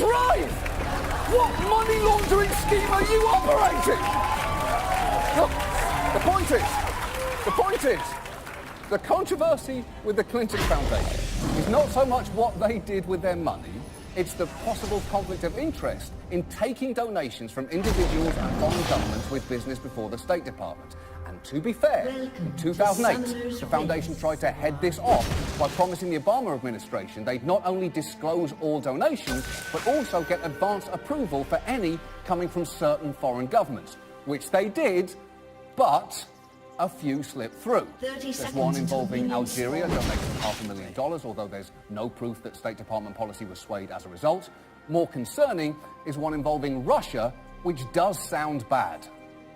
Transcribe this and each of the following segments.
drive? What money laundering scheme are you operating? Look, the point is, the controversy with the Clinton Foundation is not so much what they did with their money, it's the possible conflict of interest in taking donations from individuals and foreign governments with business before the State Department. And to be fair, in 2008, the foundation tried to head this off by promising the Obama administration they'd not only disclose all donations, but also get advance approval for any coming from certain foreign governments, which they did, but a few slipped through. There's one involving Algeria, donating $500,000, although there's no proof that State Department policy was swayed as a result. More concerning is one involving Russia, which does sound bad.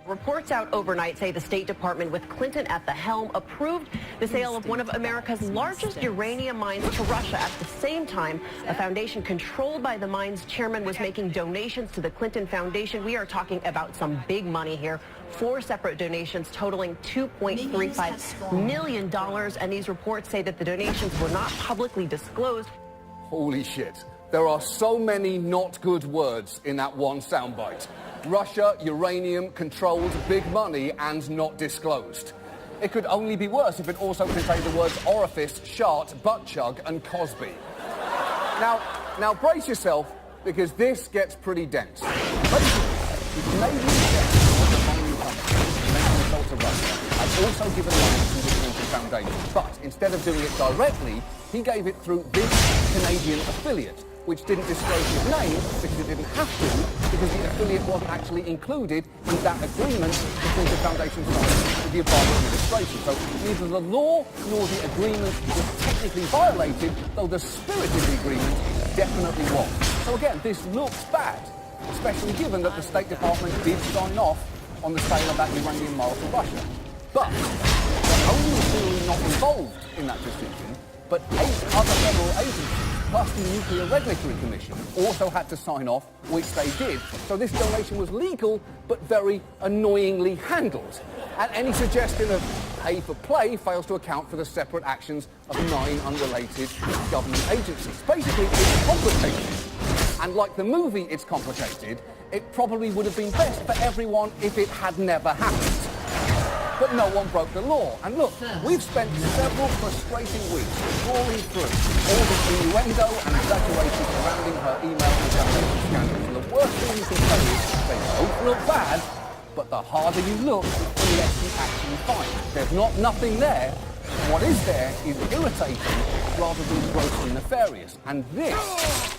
Reports out overnight say the State Department, with Clinton at the helm, approved the sale of one of America's largest uranium mines to Russia. At the same time, a foundation controlled by the mine's chairman was making donations to the Clinton Foundation. We are talking about some big money here. 4 separate donations totaling $2.35 million. And these reports say that the donations were not publicly disclosed. Holy shit. There are so many not good words in that one soundbite. Russia, uranium, controlled, big money, and not disclosed. It could only be worse if it also contained the words orifice, shart, butt chug, and Cosby. Now brace yourself, because this gets pretty dense. Basically, the Canadian chairman of the mining company, making a salt to Russia, has also given money to the Clinton Foundation. But instead of doing it directly, he gave it through this Canadian affiliate, which didn't disclose his name because it didn't have to, because the affiliate wasn't actually included in that agreement between the foundation signed with the Obama administration. So neither the law nor the agreement was technically violated, though the spirit of the agreement definitely was. So again, this looks bad, especially given that the State Department did sign off on the sale of that uranium mine to Russia. But not only was Hillary not involved in that decision, but 8 other federal agencies, plus the Nuclear Regulatory Commission, also had to sign off, which they did. So this donation was legal, but very annoyingly handled. And any suggestion of pay for play fails to account for the separate actions of 9 unrelated government agencies. Basically, it's complicated. And like the movie It's Complicated, it probably would have been best for everyone if it had never happened. But no one broke the law. And look, we've spent several frustrating weeks trawling through all the innuendo and exaggeration surrounding her email and defamation scandals. And the worst thing you can say is they both look bad, but the harder you look, the less you actually find. There's not nothing there. What is there is irritating rather than grossly nefarious. And this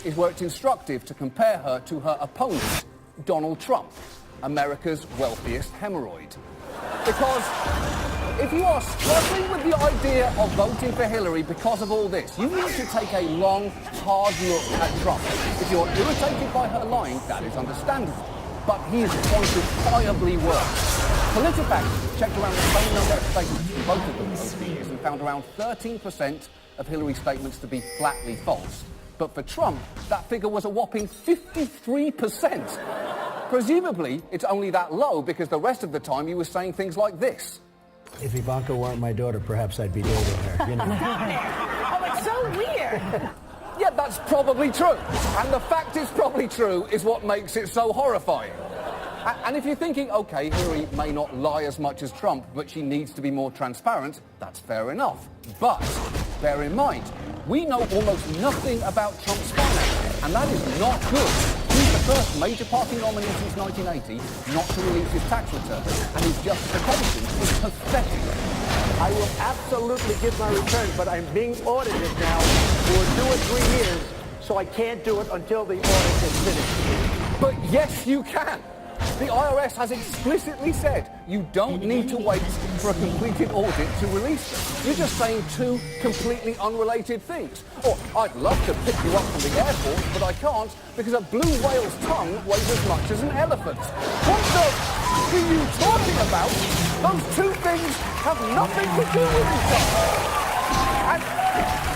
is where it's instructive to compare her to her opponent, Donald Trump, America's wealthiest hemorrhoid. Because if you are struggling with the idea of voting for Hillary because of all this, you need to take a long, hard look at Trump. If you're irritated by her lying, that is understandable. But he is quantifiably worse. PolitiFact checked around the same number of statements from both of them over the years and found around 13% of Hillary's statements to be flatly false. But for Trump, that figure was a whopping 53%. Presumably, it's only that low because the rest of the time he was saying things like this. If Ivanka weren't my daughter, perhaps I'd be dating her, you know. Oh, it's so weird. Yeah, that's probably true. And the fact it's probably true is what makes it so horrifying. And if you're thinking, OK, Hillary may not lie as much as Trump, but she needs to be more transparent, that's fair enough. But bear in mind, we know almost nothing about Trump's finances, and that is not good. He's the first major party nominee since 1980 not to release his tax return, and his justification is pathetic. I will absolutely give my return, but I'm being audited now for 2 or 3 years, so I can't do it until the audit is finished. But yes, you can. The IRS has explicitly said you don't need to wait for a completed audit to release them. You're just saying 2 completely unrelated things. Or, I'd love to pick you up from the airport, but I can't because a blue whale's tongue weighs as much as an elephant. What the are you talking about? Those 2 things have nothing to do with each other.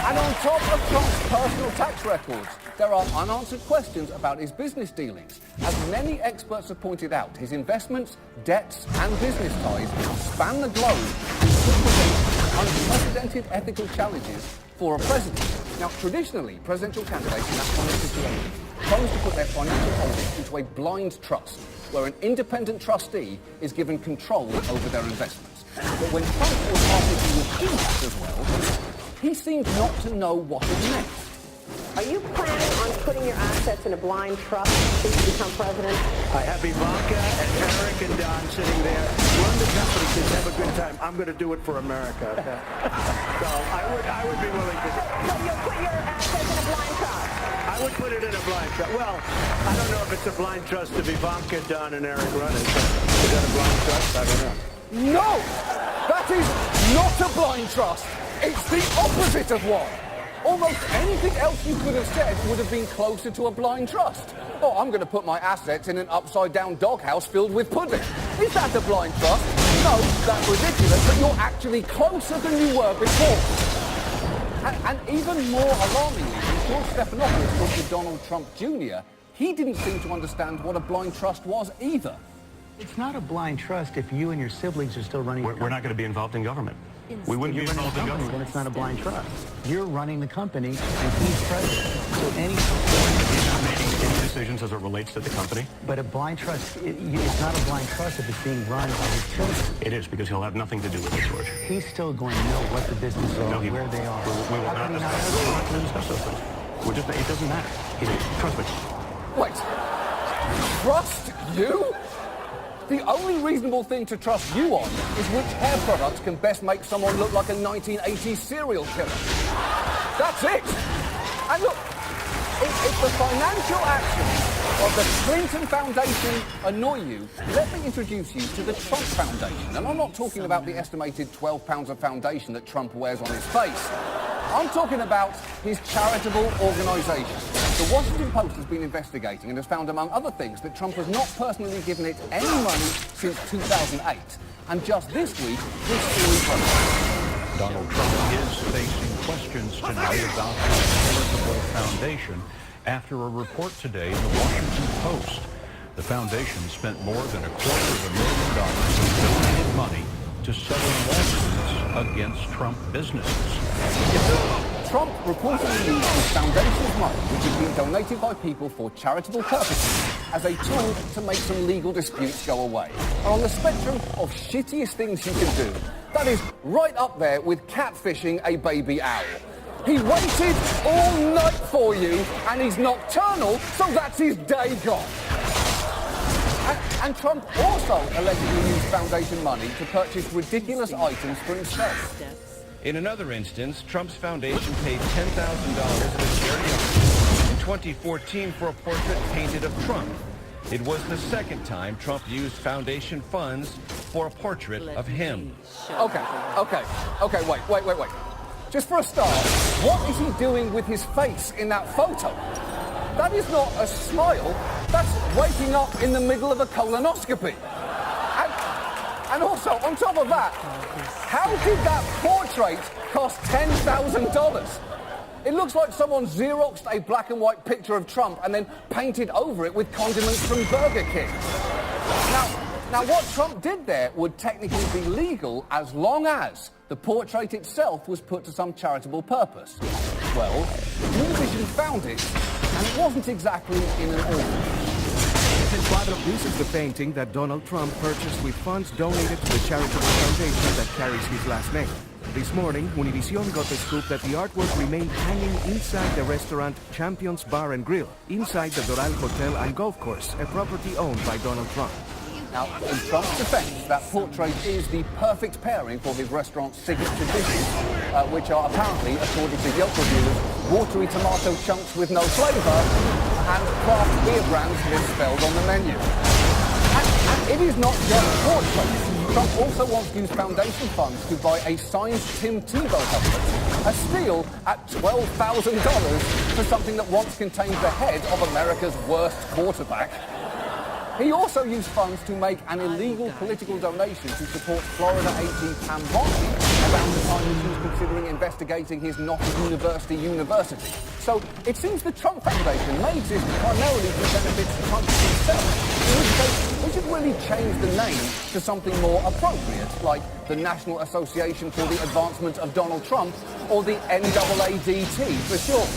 And on top of Trump's personal tax records, there are unanswered questions about his business dealings. As many experts have pointed out, his investments, debts, and business ties span the globe and could present unprecedented ethical challenges for a president. Now, traditionally, presidential candidates in that kind of situation don't chose to put their financial holdings into a blind trust, where an independent trustee is given control over their investments. But when Trump was arguing with EMAS as well, he seemed not to know what it meant. Are you planning on putting your assets in a blind trust since you become president? I have Ivanka and Eric and Don sitting there. Run the company, kids, have a good time. I'm going to do it for America. So I would be willing to. So you'll put your assets in a blind trust? I would put it in a blind trust. Well, I don't know if it's a blind trust if Ivanka, Don, and Eric run it. Is that a blind trust? I don't know. No! That is not a blind trust. It's the opposite of one. Almost anything else you could have said would have been closer to a blind trust. Oh, I'm going to put my assets in an upside-down doghouse filled with pudding. Is that a blind trust? No, that's ridiculous, but you're actually closer than you were before. And even more alarmingly, when George Stephanopoulos talked to Donald Trump Jr., he didn't seem to understand what a blind trust was either. It's not a blind trust if you and your siblings are still running. We're not going to be involved in government. We wouldn't be involved in government. Then it's not a blind trust. You're running the company, and he's president. So any He's not making any decisions as it relates to the company. but a blind trust, it's not a blind trust if it's being run by his children. It is, because he'll have nothing to do with it, George. He's still going to know what the businesses are, No, he where won't. they are. We will How not could he discuss, we're not going to discuss those things. We're just, it doesn't matter. Trust me. Wait, trust you? The only reasonable thing to trust you on is which hair products can best make someone look like a 1980s serial killer. That's it. And look, if the financial actions of the Clinton Foundation annoy you, let me introduce you to the Trump Foundation. And I'm not talking about the estimated 12 pounds of foundation that Trump wears on his face. I'm talking about his charitable organisation. The Washington Post has been investigating and has found, among other things, that Trump has not personally given it any money since 2008. And just this week, this story broke. Donald Trump is facing questions tonight about his charitable foundation after a report today in the Washington Post. The foundation spent more than $250,000 in donated money to settle lawsuits against Trump businesses. Trump reportedly used his foundation's money, which had been donated by people for charitable purposes, as a tool to make some legal disputes go away. And on the spectrum of shittiest things you can do, that is right up there with catfishing a baby owl. He waited all night for you, and he's nocturnal, so that's his day gone. And Trump also allegedly used foundation money to purchase ridiculous items for himself. In another instance, Trump's foundation paid $10,000 of a charity auction in 2014 for a portrait painted of Trump. It was the second time Trump used foundation funds for a portrait of him. Okay, wait. Just for a start, what is he doing with his face in that photo? That is not a smile, that's waking up in the middle of a colonoscopy. And also, on top of that, how did that portrait cost $10,000? It looks like someone Xeroxed a black and white picture of Trump and then painted over it with condiments from Burger King. Now what Trump did there would technically be legal as long as the portrait itself was put to some charitable purpose. Well, Univision found it, and it wasn't exactly in an order. This is the painting that Donald Trump purchased with funds donated to the charitable foundation that carries his last name. This morning, Univision got the scoop that the artwork remained hanging inside the restaurant Champions Bar and Grill, inside the Doral Hotel and Golf Course, a property owned by Donald Trump. Now, in Trump's defense, that portrait is the perfect pairing for his restaurant's signature dishes, which are apparently, according to Yelp reviewers, watery tomato chunks with no flavour and craft beer brands misspelled on the menu. And it is not just portraits. Trump also wants to use foundation funds to buy a signed Tim Tebow helmet, a steal at $12,000 for something that once contained the head of America's worst quarterback. He also used funds to make an illegal political donation to support Florida AG Pam Bondi around the time that he was considering investigating his University. So it seems the Trump Foundation may exist primarily to benefit Trump himself. In which case, we should really change the name to something more appropriate, like the National Association for the Advancement of Donald Trump, or the NAADT for short.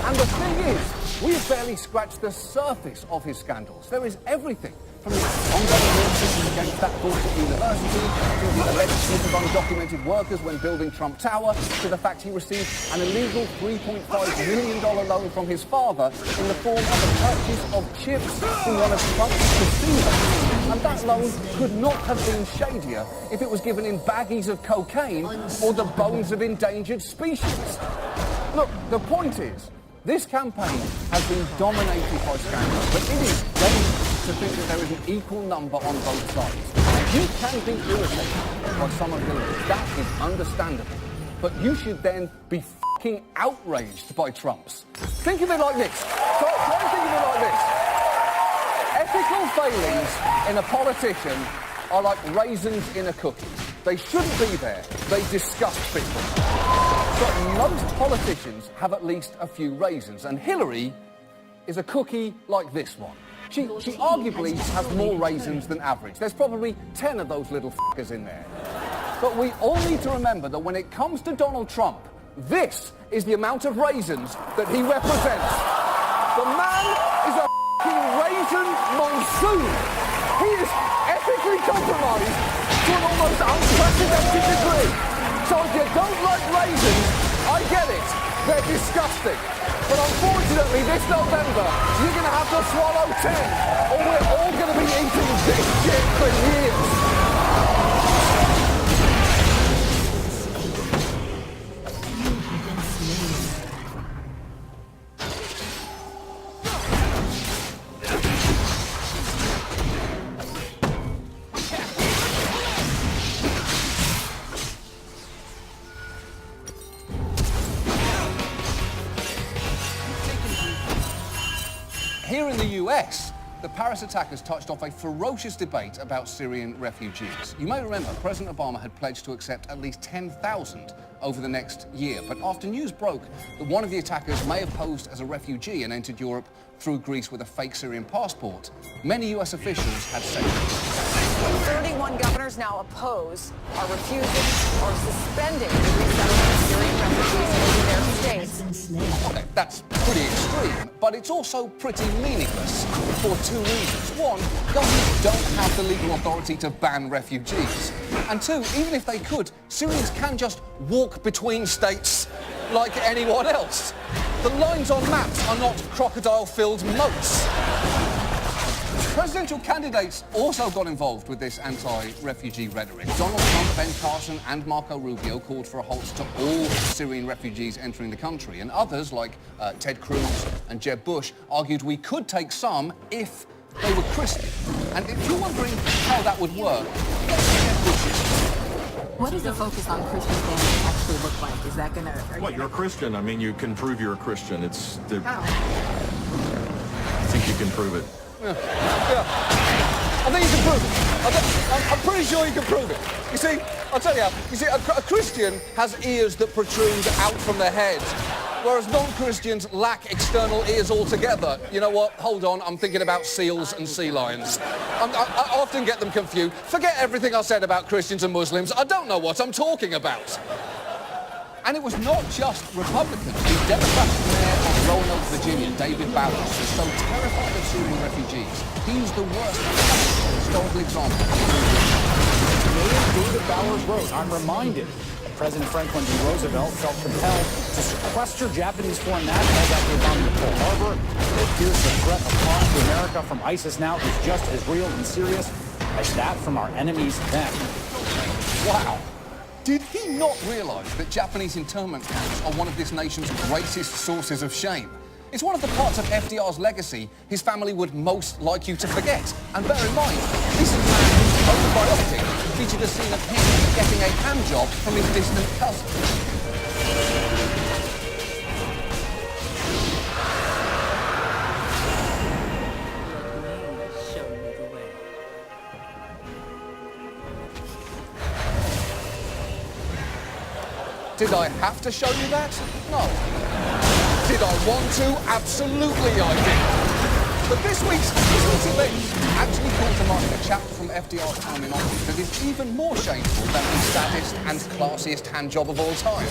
And the thing is, We have barely scratched the surface of his scandals. There is everything from the ongoing lawsuits against that Dorset University, to the alleged use of undocumented workers when building Trump Tower, to the fact he received an illegal $3.5 million loan from his father in the form of the purchase of chips from one of Trump's casinos. And that loan could not have been shadier if it was given in baggies of cocaine or the bones of endangered species. Look, the point is, this campaign has been dominated by scandals, but it is dangerous to think that there is an equal number on both sides. You can be irritated by some of the leaks. That is understandable. But you should then be fucking outraged by Trump's. Think of it like this. Try and think of it like this. Ethical failings in a politician are like raisins in a cookie. They shouldn't be there. They disgust people. But most politicians have at least a few raisins, and Hillary is a cookie like this one. She arguably has more raisins than average. There's probably 10 of those little fuckers in there. But we all need to remember that when it comes to Donald Trump, this is the amount of raisins that he represents. The man is a fucking raisin monsoon. He is ethically compromised to an almost unprecedented degree. So if you don't like raisins, I get it. They're disgusting. But unfortunately, this November, you're going to have to swallow 10, or we're all going to be eating this shit for years. Here in the US, the Paris attackers touched off a ferocious debate about Syrian refugees. You may remember President Obama had pledged to accept at least 10,000 over the next year. But after news broke that one of the attackers may have posed as a refugee and entered Europe through Greece with a fake Syrian passport, many US officials had said 31 governors now oppose, are refusing, or suspending the resettlement of Syrian refugees into their states. Okay, that's pretty extreme, but it's also pretty meaningless for two reasons. One, governments don't have the legal authority to ban refugees. And two, even if they could, Syrians can just walk between states like anyone else. The lines on maps are not crocodile-filled moats. Presidential candidates also got involved with this anti-refugee rhetoric. Donald Trump, Ben Carson and Marco Rubio called for a halt to all Syrian refugees entering the country. And others, like Ted Cruz and Jeb Bush, argued we could take some if they were Christian. And if you're wondering how that would work, what does the focus on Christian standards actually look like? Is that going to... Well, you're a Christian. I mean, you can prove you're a Christian. It's the... How? I think you can prove it. Yeah. I think you can prove it. I'm pretty sure you can prove it. You see, I'll tell you, a Christian has ears that protrude out from their head, whereas non-Christians lack external ears altogether. You know what? Hold on, I'm thinking about seals and sea lions. I often get them confused. Forget everything I said about Christians and Muslims. I don't know what I'm talking about. And it was not just Republicans. The Democratic mayor of Roanoke, Virginia, David Bowers, was so terrified of Syrian refugees, he used the worst historical example. Mayor David Bowers wrote, "I'm reminded that President Franklin D. Roosevelt felt compelled to sequester Japanese foreign nationals after bombing Pearl Harbor. It appears the threat of harm to America from ISIS now is just as real and serious as that from our enemies then." Wow. Did he not realise that Japanese internment camps are one of this nation's greatest sources of shame? It's one of the parts of FDR's legacy his family would most like you to forget. And bear in mind, this is a man whose own biopic featured a scene of him getting a hand job from his distant cousin. Did I have to show you that? No. Did I want to? Absolutely I did. But this week's event actually called to mind a chapter from FDR's time in office that is even more shameful than the saddest and classiest hand job of all time.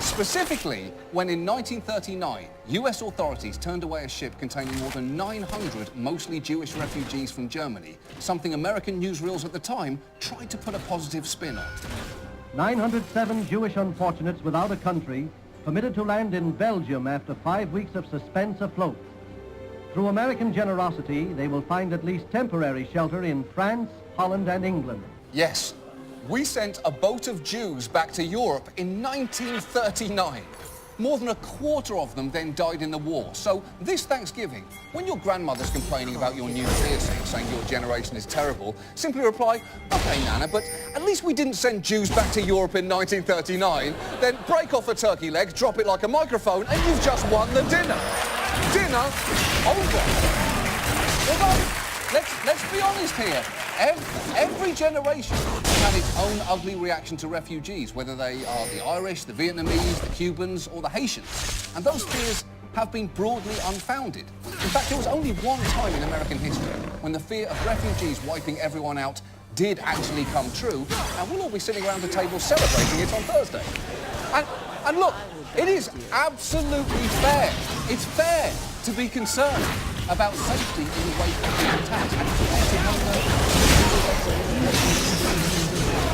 Specifically, when in 1939, US authorities turned away a ship containing more than 900 mostly Jewish refugees from Germany, something American newsreels at the time tried to put a positive spin on. 907 Jewish unfortunates without a country permitted to land in Belgium after 5 weeks of suspense afloat. Through American generosity, they will find at least temporary shelter in France, Holland, and England. Yes, we sent a boat of Jews back to Europe in 1939. More than a quarter of them then died in the war. So this Thanksgiving, when your grandmother's complaining about your new piercing, saying your generation is terrible, simply reply, okay, Nana, but at least we didn't send Jews back to Europe in 1939. Then break off a turkey leg, drop it like a microphone, and you've just won the dinner. Dinner over. Although, let's be honest here. Every generation has had its own ugly reaction to refugees, whether they are the Irish, the Vietnamese, the Cubans, or the Haitians. And those fears have been broadly unfounded. In fact, there was only one time in American history when the fear of refugees wiping everyone out did actually come true, and we'll all be sitting around the table celebrating it on Thursday. And look, it is absolutely fair. It's fair to be concerned about safety in the wake of the attack, and it's fair to know that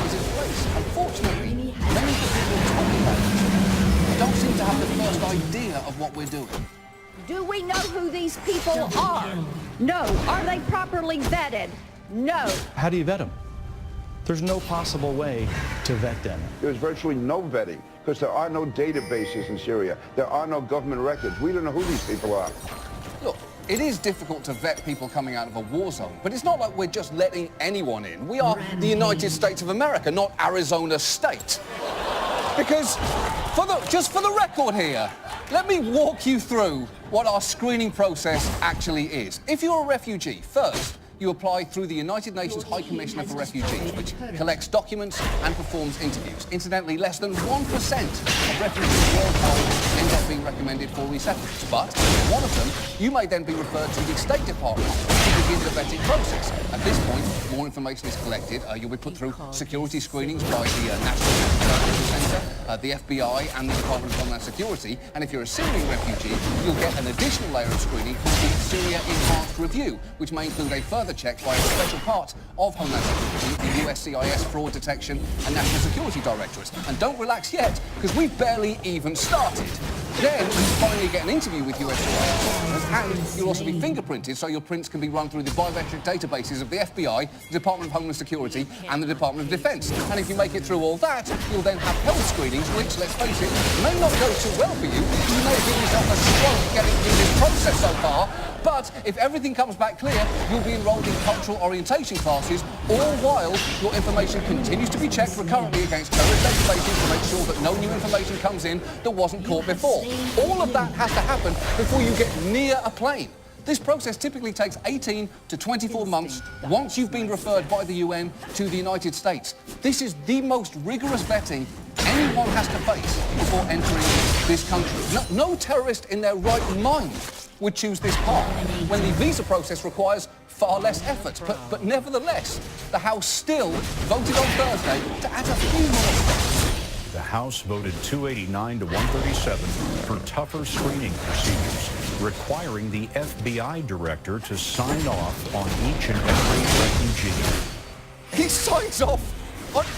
is in place. Unfortunately, many of the people talking about it don't seem to have the first idea of what we're doing. Do we know who these people are? No. Are they properly vetted? No. How do you vet them? There's no possible way to vet them. There's virtually no vetting because there are no databases in Syria. There are no government records. We don't know who these people are. Look, it is difficult to vet people coming out of a war zone, but it's not like we're just letting anyone in. We are the United States of America, not Arizona State. Because, just for the record here, let me walk you through what our screening process actually is. If you're a refugee, first, you apply through the United Nations High Commissioner for Refugees, which collects documents and performs interviews. Incidentally, less than 1% of refugees worldwide end up being recommended for resettlement. But if one of them, you may then be referred to the State Department to begin the vetting process. At this point, more information is collected. You'll be put through security screenings by the National Security Center, the FBI, and the Department of Homeland Security. And if you're a Syrian refugee, you'll get an additional layer of screening called the Syria Enhanced Review, which may include a further check by a special part of Homeland Security, the USCIS Fraud Detection and National Security Directorates. And don't relax yet, because we've barely even started. Then you finally get an interview with USCIS, and you'll also be fingerprinted, so your prints can be run through the biometric databases of the FBI, the Department of Homeland Security, and the Department of Defense. And if you make it through all that, you'll then have health screenings, which, let's face it, may not go too well for you. You may have given yourself a stroke getting through this process so far. But if everything comes back clear, you'll be enrolled in cultural orientation classes, all while your information continues to be checked recurrently against terrorist databases to make sure that no new information comes in that wasn't caught before. All of that has to happen before you get near a plane. This process typically takes 18 to 24 months once you've been referred by the UN to the United States. This is the most rigorous vetting anyone has to face before entering this country. No terrorist in their right mind would choose this path, when the visa process requires far less effort. But nevertheless, the House still voted on Thursday to add a few more steps. The House voted 289 to 137 for tougher screening procedures, requiring the FBI director to sign off on each and every refugee. He signs off?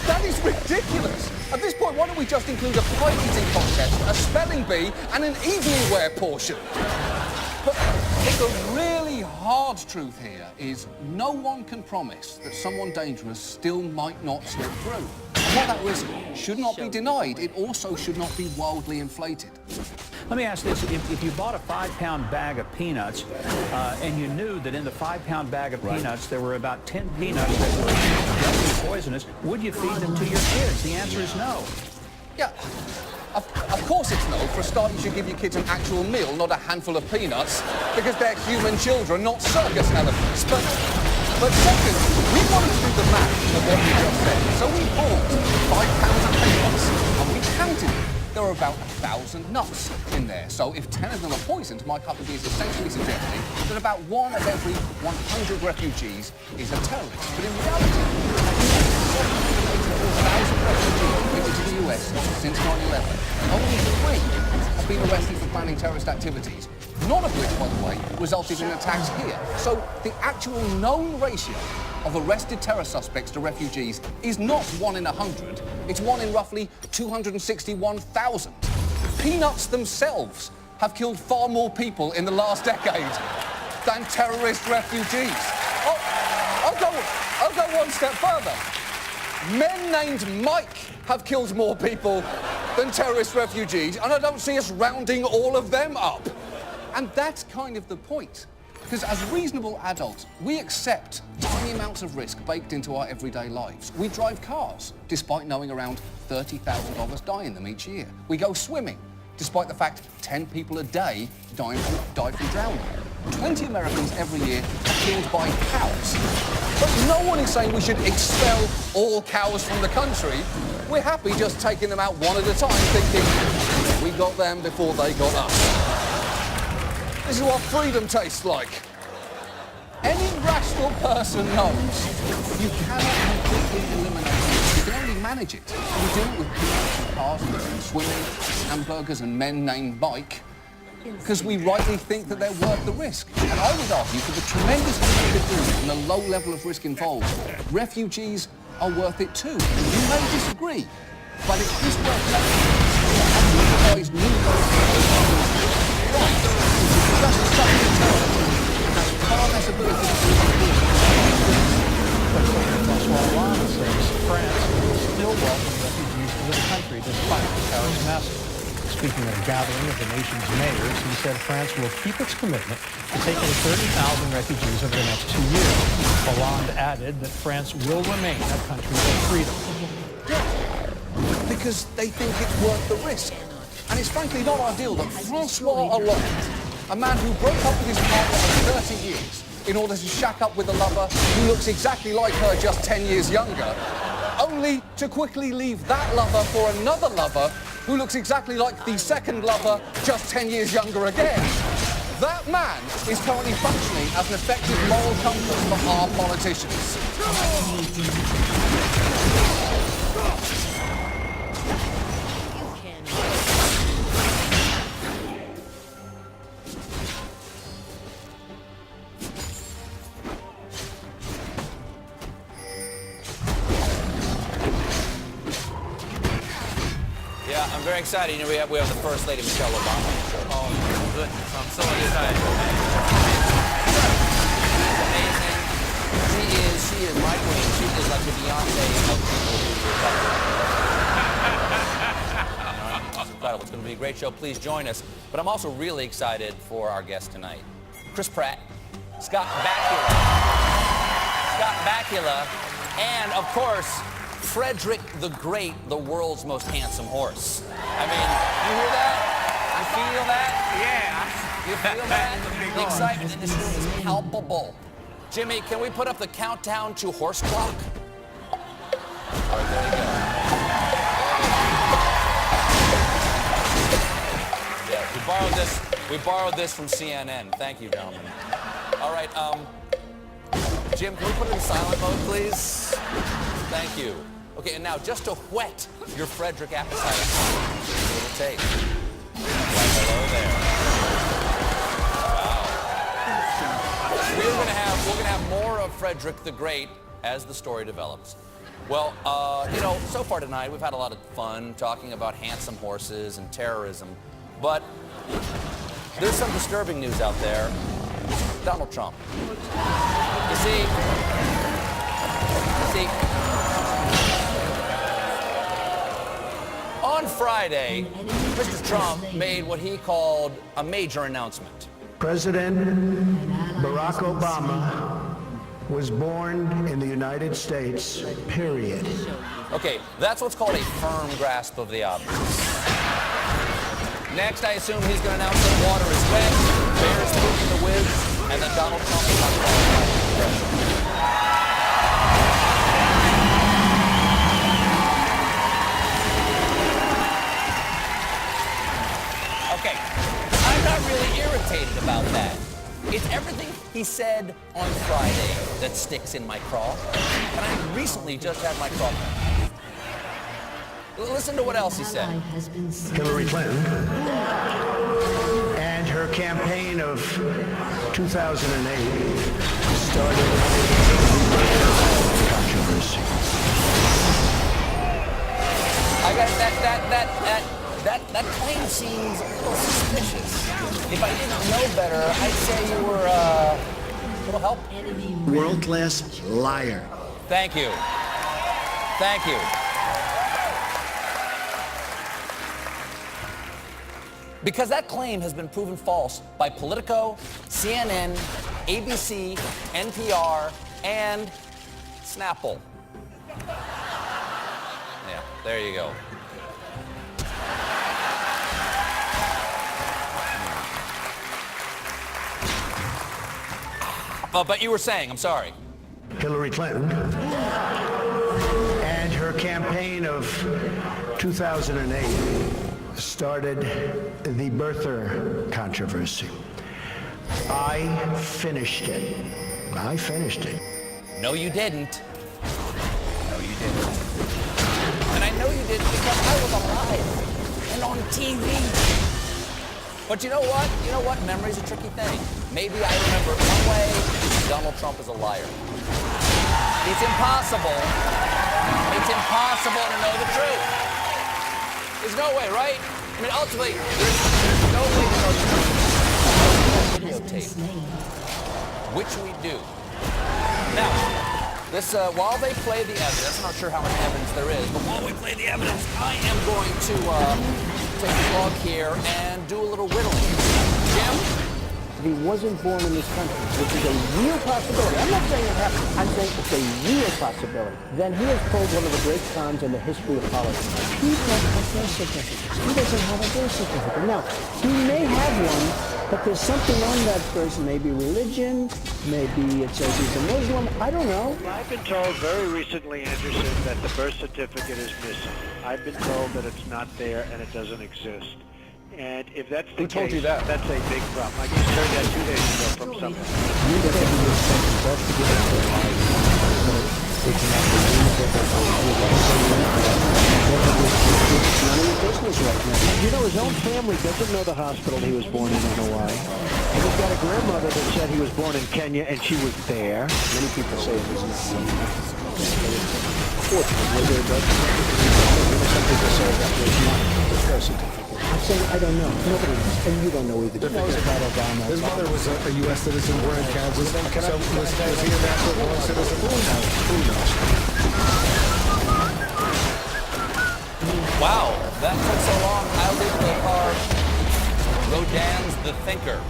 That is ridiculous. At this point, why don't we just include a pie eating contest, a spelling bee, and an evening wear portion? But the really hard truth here is no one can promise that someone dangerous still might not slip through. And while that risk should not be denied, it also should not be wildly inflated. Let me ask this. If you bought a 5-pound bag of peanuts and you knew that in the 5-pound bag of peanuts there were about 10 peanuts that were deadly poisonous, would you feed them to your kids? The answer is no. Yeah. Of course it's no. For a start, you should give your kids an actual meal, not a handful of peanuts, because they're human children, not circus elephants. But second, we wanted to do the math of what you just said. So we bought 5 pounds of peanuts, and we counted them. There are about 1,000 nuts in there. So if 10 of them are poisoned, my cup of tea is essentially suggesting that about 1 of every 100 refugees is a terrorist. But in reality, 784,000 refugees committed to the US since 9/11. Only 3 have been arrested for planning terrorist activities, none of which, by the way, resulted in attacks here. So the actual known ratio of arrested terror suspects to refugees is not 1 in 100. It's 1 in roughly 261,000. Peanuts themselves have killed far more people in the last decade than terrorist refugees. I'll go one step further. Men named Mike have killed more people than terrorist refugees, and I don't see us rounding all of them up. And that's kind of the point. Because as reasonable adults, we accept tiny amounts of risk baked into our everyday lives. We drive cars, despite knowing around 30,000 of us die in them each year. We go swimming, despite the fact 10 people a day die from drowning. 20 Americans every year are killed by cows. But no one is saying we should expel all cows from the country. We're happy just taking them out one at a time, thinking we got them before they got us. This is what freedom tastes like. Any rational person knows you cannot completely eliminate it. You can only manage it. You do it with peanuts and cars and swimming, hamburgers and men named Mike, because we rightly think that they're worth the risk. And I would argue, for the tremendous amount of doing and the low level of risk involved, refugees are worth it too. You may disagree, but it is worth noting that otherwise new just suffering terrorism has far less ability to do François Hollande says France will still welcome refugees into the country despite the Paris massacre. Speaking at a gathering of the nation's mayors, he said France will keep its commitment to taking 30,000 refugees over the next 2 years. Hollande added that France will remain a country of freedom. Because they think it's worth the risk. And it's frankly not ideal that François Hollande, a man who broke up with his partner for 30 years in order to shack up with a lover who looks exactly like her, just 10 years younger, only to quickly leave that lover for another lover who looks exactly like the second lover, just 10 years younger again. That man is currently functioning as an effective moral compass for our politicians. I'm very excited. You know, we have the First Lady, Michelle Obama. Oh, goodness. I'm so excited. Amazing. She is my queen. She is like the Beyonce of people who it's incredible. It's going to be a great show. Please join us. But I'm also really excited for our guest tonight. Chris Pratt, Scott Bakula, and, of course, Frederick the Great, the world's most handsome horse. I mean, you hear that? You feel that? Yeah. You feel that? The excitement in this room is palpable. Jimmy, can we put up the countdown to horse clock? All right, there you go. Yeah, we borrowed this from CNN. Thank you, gentlemen. All right, Jim, can we put it in silent mode, please? Thank you. Okay, and now just to whet your Frederick appetite, a little taste. Right below there. Wow. We're gonna have more of Frederick the Great as the story develops. Well, you know, so far tonight we've had a lot of fun talking about handsome horses and terrorism, but there's some disturbing news out there. Donald Trump. You see, on Friday, Mr. Trump made what he called a major announcement. President Barack Obama was born in the United States, period. Okay, that's what's called a firm grasp of the obvious. Next, I assume he's going to announce that water is wet, bears pooping the whiz, and that Donald Trump is not qualified for president. Okay, I'm not really irritated about that. It's everything something he said on Friday that sticks in my craw. And I recently just had my craw. Listen to what else he said. Hillary Clinton and her campaign of 2008 started controversy. I got that claim seems a little suspicious. If I didn't know better, I'd say you were a little help. World-class liar. Thank you. Thank you. Because that claim has been proven false by Politico, CNN, ABC, NPR, and Snapple. Yeah, there you go. But you were saying, I'm sorry. Hillary Clinton and her campaign of 2008 started the birther controversy. I finished it. I finished it. No, you didn't. No, you didn't. And I know you didn't because I was alive and on TV. But you know what? You know what? Memory's a tricky thing. Maybe I remember it one way, Donald Trump is a liar. It's impossible. It's impossible to know the truth. There's no way, right? I mean, ultimately, there's no way to know the truth. Videotape, which we do. Now, this while they play the evidence, I'm not sure how much evidence there is, but while we play the evidence, I am going to take a log here and do a little whittling. Jim? If he wasn't born in this country, which is a real possibility, I'm not saying it happened, I'm saying it's a real possibility, then he has pulled one of the great cons in the history of politics. He doesn't have a birth certificate. He doesn't have a birth certificate. Now, he may have one, but there's something on that person, maybe religion, maybe it says he's a Muslim, I don't know. I've been told very recently, Anderson, that the birth certificate is missing. I've been told that it's not there and it doesn't exist. And if that's the case, told you that? That's a big problem. I just heard that 2 days ago from someone. You know, his own family doesn't know the hospital he was born in Hawaii. And he's got a grandmother that said he was born in Kenya and she was there. Many people say it was not. Unfortunately, some people say that was not the birth certificate. I'm saying I don't know. Nobody knows. And you don't know either. Who knows about Obama? His mother was a U.S. citizen born in Kansas. So was he a natural born citizen? Who knows? Wow, that took so long. I'll leave the car. Rodin's The Thinker.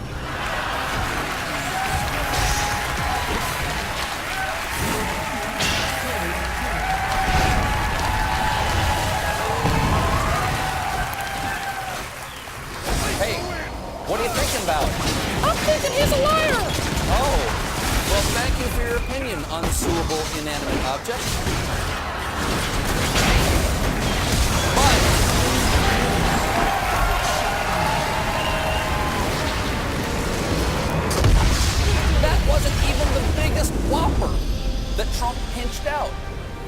Hey, what are you thinking about? I'm thinking he's a liar. Oh, well, thank you for your opinion, unsuable inanimate object. That wasn't even the biggest whopper that Trump pinched out.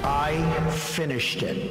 I finished it.